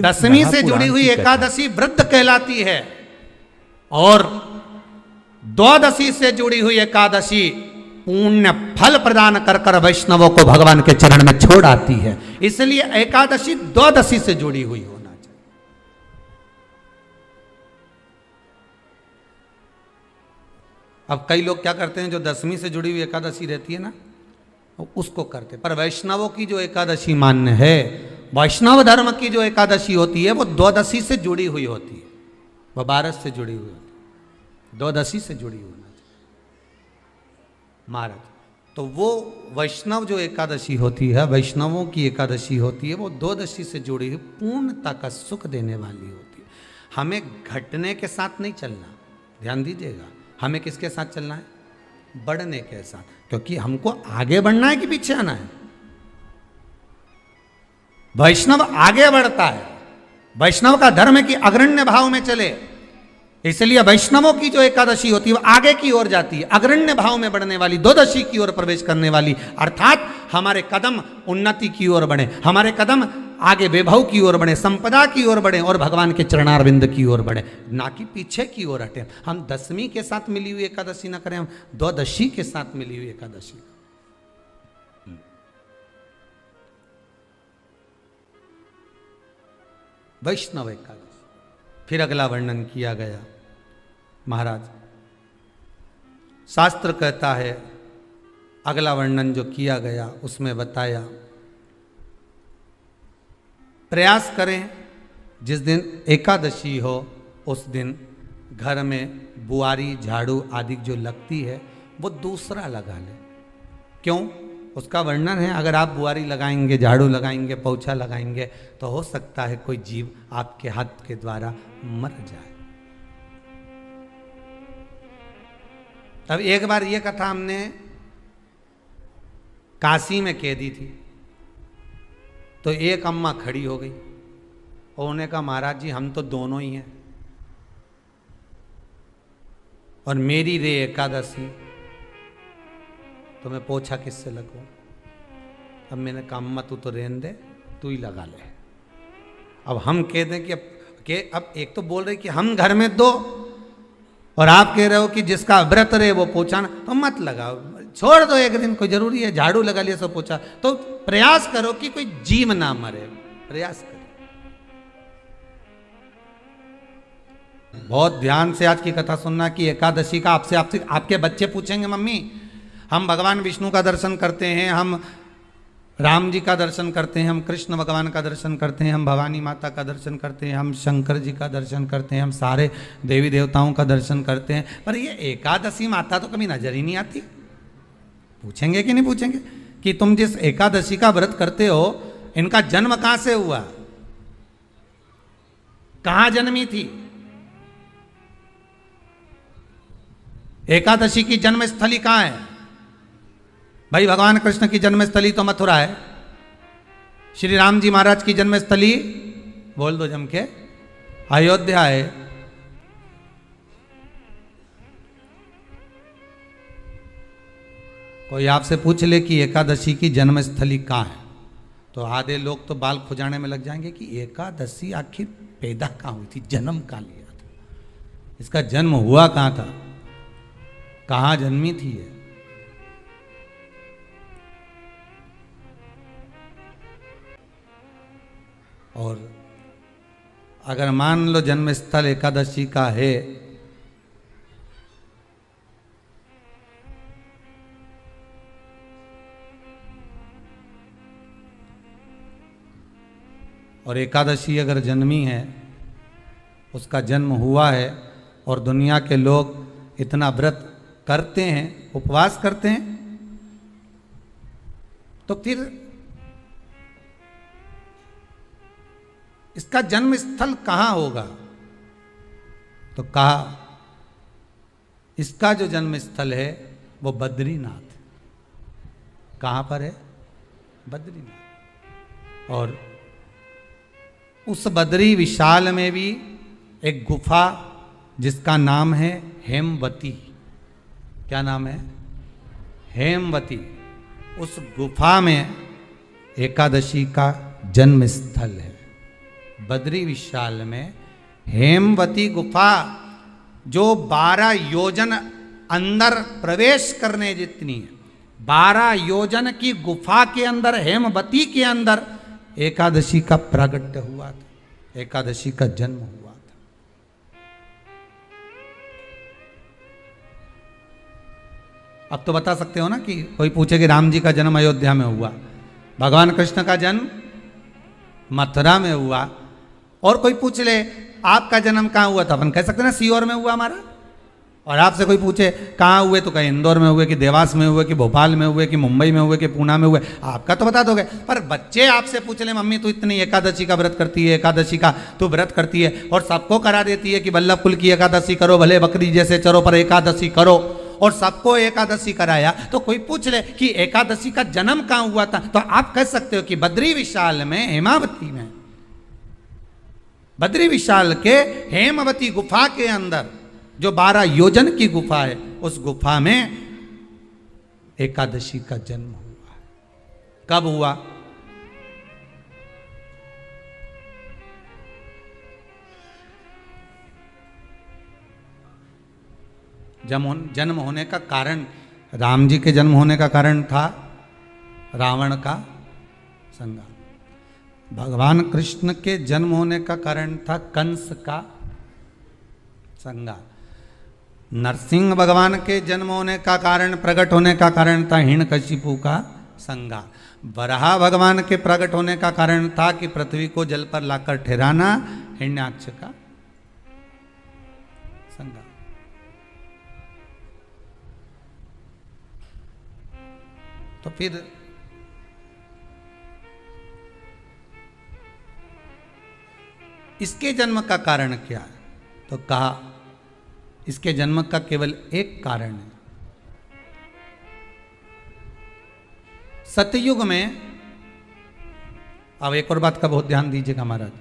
दशमी से जुड़ी हुई एकादशी व्रत कहलाती है और द्वादशी से जुड़ी हुई एकादशी पुण्य फल प्रदान कर कर वैष्णवों को भगवान के चरण में छोड़ आती है। इसलिए एकादशी द्वादशी से जुड़ी हुई होना चाहिए। अब कई लोग क्या करते हैं, जो दशमी से जुड़ी हुई एकादशी रहती है ना, उसको करते, पर वैष्णवों की जो एकादशी मान्य है, वैष्णव धर्म की जो एकादशी होती है वो द्वादशी से जुड़ी हुई होती है, वह 12 से जुड़ी हुई होती है, द्वादशी से जुड़ी होना चाहिए महाराज। तो वो वैष्णव जो एकादशी होती है, वैष्णवों की एकादशी होती है, वो द्वादशी से जुड़ी हुई पूर्णता का सुख देने वाली होती है। हमें घटने के साथ नहीं चलना, ध्यान दीजिएगा, हमें किसके साथ चलना है? बढ़ने के साथ, क्योंकि हमको आगे बढ़ना है कि पीछे आना है। वैष्णव आगे बढ़ता है, वैष्णव का धर्म है कि अग्रण्य भाव में चले, इसलिए वैष्णवों की जो एकादशी होती है वो आगे की ओर जाती है, अग्रण्य भाव में बढ़ने वाली, द्वादशी की ओर प्रवेश करने वाली, अर्थात हमारे कदम उन्नति की ओर बढ़े, हमारे कदम आगे वैभव की ओर बढ़े, संपदा की ओर बढ़े और भगवान के चरणारविंद की ओर बढ़े, ना कि पीछे की ओर हटे। हम दशमी के साथ मिली हुई एकादशी ना करें, हम द्वादशी के साथ मिली हुई एकादशी। वैष्णव एकादशी। फिर अगला वर्णन किया गया महाराज, शास्त्र कहता है, अगला वर्णन जो किया गया उसमें बताया, प्रयास करें जिस दिन एकादशी हो उस दिन घर में बुआरी झाड़ू आदि जो लगती है वो दूसरा लगा लें। क्यों? उसका वर्णन है, अगर आप बुआरी लगाएंगे, झाड़ू लगाएंगे, पोछा लगाएंगे तो हो सकता है कोई जीव आपके हाथ के द्वारा मर जाए। अब एक बार ये कथा हमने काशी में कह दी थी, तो एक अम्मा खड़ी हो गई और उन्होंने कहा, महाराज जी हम तो दोनों ही हैं और मेरी रे एकादशी, तो मैं पोछा किससे लगूं? अब मैंने कहा अम्मा तू तो रहने दे, तू ही लगा ले। अब हम कह दें कि अब एक तो बोल रहे कि हम घर में दो और आप कह रहे हो कि जिसका व्रत रहे वो पोछा ना, तो मत लगाओ, छोड़ दो, एक दिन कोई जरूरी है, झाड़ू लगा लिया सब पोछा। तो प्रयास करो कि कोई जीव ना मरे, प्रयास करो। बहुत ध्यान से आज की कथा सुनना कि एकादशी का आपसे आपके बच्चे पूछेंगे, मम्मी हम भगवान विष्णु का दर्शन करते हैं, हम राम जी का दर्शन करते हैं, हम कृष्ण भगवान का दर्शन करते हैं, हम भवानी माता का दर्शन करते हैं, हम शंकर जी का दर्शन करते हैं, हम सारे देवी देवताओं का दर्शन करते हैं, पर ये एकादशी माता तो कभी नजर ही नहीं आती। पूछेंगे कि नहीं पूछेंगे कि तुम जिस एकादशी का व्रत करते हो इनका जन्म कहां से हुआ, कहां जन्मी थी? एकादशी की जन्मस्थली कहां है? भाई भगवान कृष्ण की जन्मस्थली तो मथुरा है, श्री राम जी महाराज की जन्मस्थली बोल दो जम के अयोध्या है। कोई आपसे पूछ ले कि एकादशी की जन्मस्थली कहाँ है, तो आधे लोग तो बाल खुजाने में लग जाएंगे कि एकादशी आखिर पैदा कहाँ हुई थी, जन्म कहाँ लिया था, इसका जन्म हुआ कहाँ था, कहाँ जन्मी थी ये? और अगर मान लो जन्मस्थल एकादशी का है और एकादशी अगर जन्मी है, उसका जन्म हुआ है और दुनिया के लोग इतना व्रत करते हैं, उपवास करते हैं, तो फिर इसका जन्म स्थल कहां होगा? तो कहा इसका जो जन्म स्थल है वो बद्रीनाथ। कहां पर है? बद्रीनाथ। और उस बद्री विशाल में भी एक गुफा जिसका नाम है हेमवती। क्या नाम है? हेमवती। उस गुफा में एकादशी का जन्म स्थल है। बद्री विशाल में हेमवती गुफा जो 12 योजन अंदर प्रवेश करने जितनी है, 12 योजन की गुफा के अंदर, हेमवती के अंदर एकादशी का प्रागट्य हुआ था, एकादशी का जन्म हुआ था। अब तो बता सकते हो ना कि कोई पूछे कि राम जी का जन्म अयोध्या में हुआ, भगवान कृष्ण का जन्म मथुरा में हुआ, और कोई पूछ ले आपका जन्म कहाँ हुआ था, अपन कह सकते ना सीहोर में हुआ हमारा। और आपसे कोई पूछे कहाँ हुए तो कहीं इंदौर में हुए, कि देवास में हुए, कि भोपाल में हुए, कि मुंबई में हुए, कि पूना में हुए, आपका तो बता दोगे। पर बच्चे आपसे पूछ ले मम्मी तू इतनी एकादशी का व्रत करती है, एकादशी का तू व्रत करती है, और सबको करा देती है कि वल्लभ कुल की एकादशी करो, भले बकरी जैसे चरो पर एकादशी करो, और सबको एकादशी कराया। तो कोई पूछ ले कि एकादशी का जन्म कहाँ हुआ था, तो आप कह सकते हो कि बद्री विशाल में, हेमावती में, बद्री विशाल के हेमवती गुफा के अंदर जो 12 योजन की गुफा है, उस गुफा में एकादशी का जन्म हुआ। कब हुआ? जन्म होने का कारण, राम जी के जन्म होने का कारण था रावण का संहार। भगवान कृष्ण के जन्म होने का कारण था कंस का संहार। नरसिंह भगवान के जन्म होने का कारण, प्रकट होने का कारण था हिरण्यकशिपु का संहार। वराह भगवान के प्रकट होने का कारण था कि पृथ्वी को जल पर लाकर ठहराना, हिरण्याक्ष का संहार। तो फिर इसके जन्म का कारण क्या है? तो कहा इसके जन्म का केवल एक कारण है। सतयुग में, अब एक और बात का बहुत ध्यान दीजिएगा महाराज,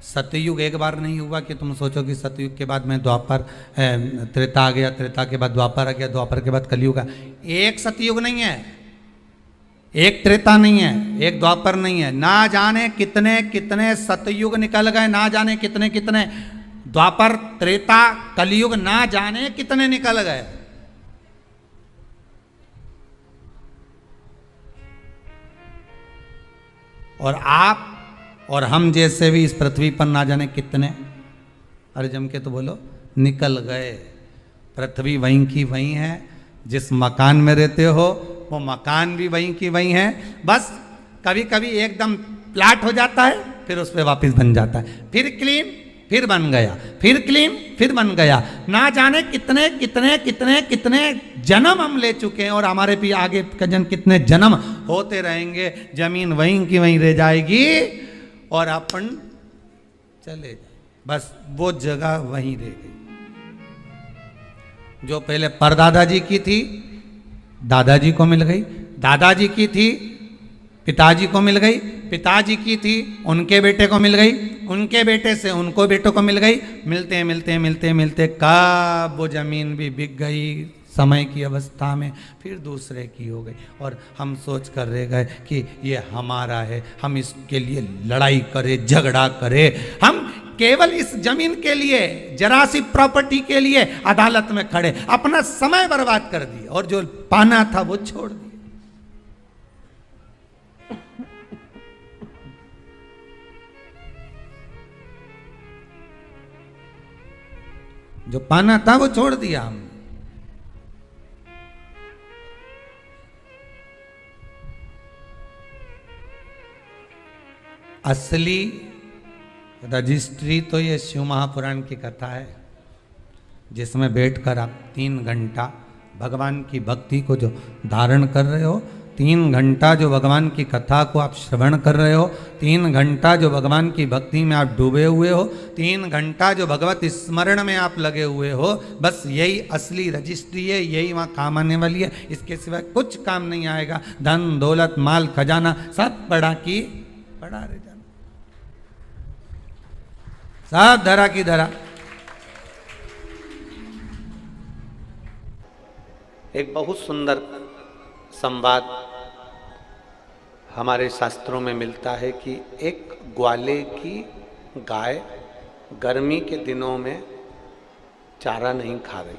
सतयुग एक बार नहीं हुआ कि तुम सोचो कि सतयुग के बाद में द्वापर, त्रेता आ गया, त्रेता के बाद द्वापर आ गया, द्वापर के बाद कलयुग। एक सतयुग नहीं है, एक त्रेता नहीं है, एक द्वापर नहीं है, ना जाने कितने कितने सतयुग निकल गए, ना जाने कितने कितने द्वापर, त्रेता, कलयुग, ना जाने कितने निकल गए। और आप और हम जैसे भी इस पृथ्वी पर ना जाने कितने, अरे जम के तो बोलो, निकल गए। पृथ्वी वहीं की वहीं है, जिस मकान में रहते हो वो मकान भी वहीं की वहीं है, बस कभी कभी एकदम प्लाट हो जाता है, फिर उस पर वापस बन जाता है, फिर क्लीन, फिर बन गया, फिर क्लीन, फिर बन गया। ना जाने कितने कितने कितने कितने जन्म हम ले चुके हैं, और हमारे भी आगे का जन्म कितने जन्म होते रहेंगे। जमीन वहीं की वहीं रह जाएगी और अपन चले जाए, बस वो जगह वहीं रह गई। जो पहले परदादाजी की थी, दादाजी को मिल गई, दादाजी की थी, पिताजी को मिल गई, पिताजी की थी, उनके बेटे को मिल गई, उनके बेटे से उनको बेटों को मिल गई। मिलते मिलते मिलते मिलते कब वो जमीन भी बिक गई समय की अवस्था में, फिर दूसरे की हो गई, और हम सोच कर रह गए कि ये हमारा है, हम इसके लिए लड़ाई करें, झगड़ा करें, हम केवल इस जमीन के लिए, जरा सी प्रॉपर्टी के लिए अदालत में खड़े, अपना समय बर्बाद कर दिया, और जो पाना था वो छोड़ दिया। जो पाना था वो छोड़ दिया हमने। असली रजिस्ट्री तो ये शिव महापुराण की कथा है, जिसमें बैठकर आप 3 घंटा भगवान की भक्ति को जो धारण कर रहे हो, 3 घंटा जो भगवान की कथा को आप श्रवण कर रहे हो, 3 घंटा जो भगवान की भक्ति में आप डूबे हुए हो, 3 घंटा जो भगवत स्मरण में आप लगे हुए हो, बस यही असली रजिस्ट्री है, यही वहाँ काम आने वाली है। इसके सिवाय कुछ काम नहीं आएगा। धन दौलत माल खजाना सब पड़ा की पड़ा रह जाना, सब धरा की धरा। एक बहुत सुंदर संवाद हमारे शास्त्रों में मिलता है कि एक ग्वाले की गाय गर्मी के दिनों में चारा नहीं खा रही,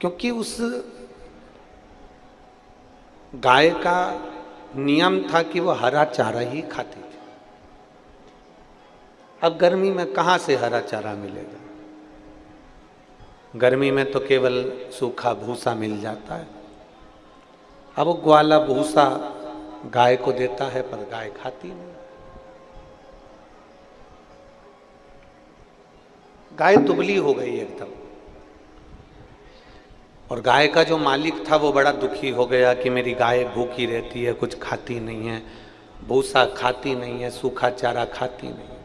क्योंकि उस गाय का नियम था कि वो हरा चारा ही खाती थी। अब गर्मी में कहाँ से हरा चारा मिलेगा? गर्मी में तो केवल सूखा भूसा मिल जाता है। अब वो ग्वाला भूसा गाय को देता है, पर गाय खाती नहीं। गाय दुबली हो गई एकदम, और गाय का जो मालिक था वो बड़ा दुखी हो गया कि मेरी गाय भूखी रहती है, कुछ खाती नहीं है, भूसा खाती नहीं है, सूखा चारा खाती नहीं है,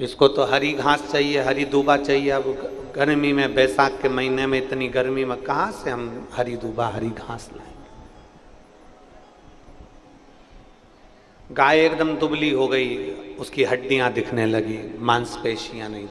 इसको तो हरी घास चाहिए, हरी दूबा चाहिए। अब गर्मी में, बैसाख के महीने में इतनी गर्मी में कहाँ से हम हरी दूबा, हरी घास लाएंगे? गाय एकदम दुबली हो गई, उसकी हड्डियां दिखने लगी, मांसपेशियां नहीं।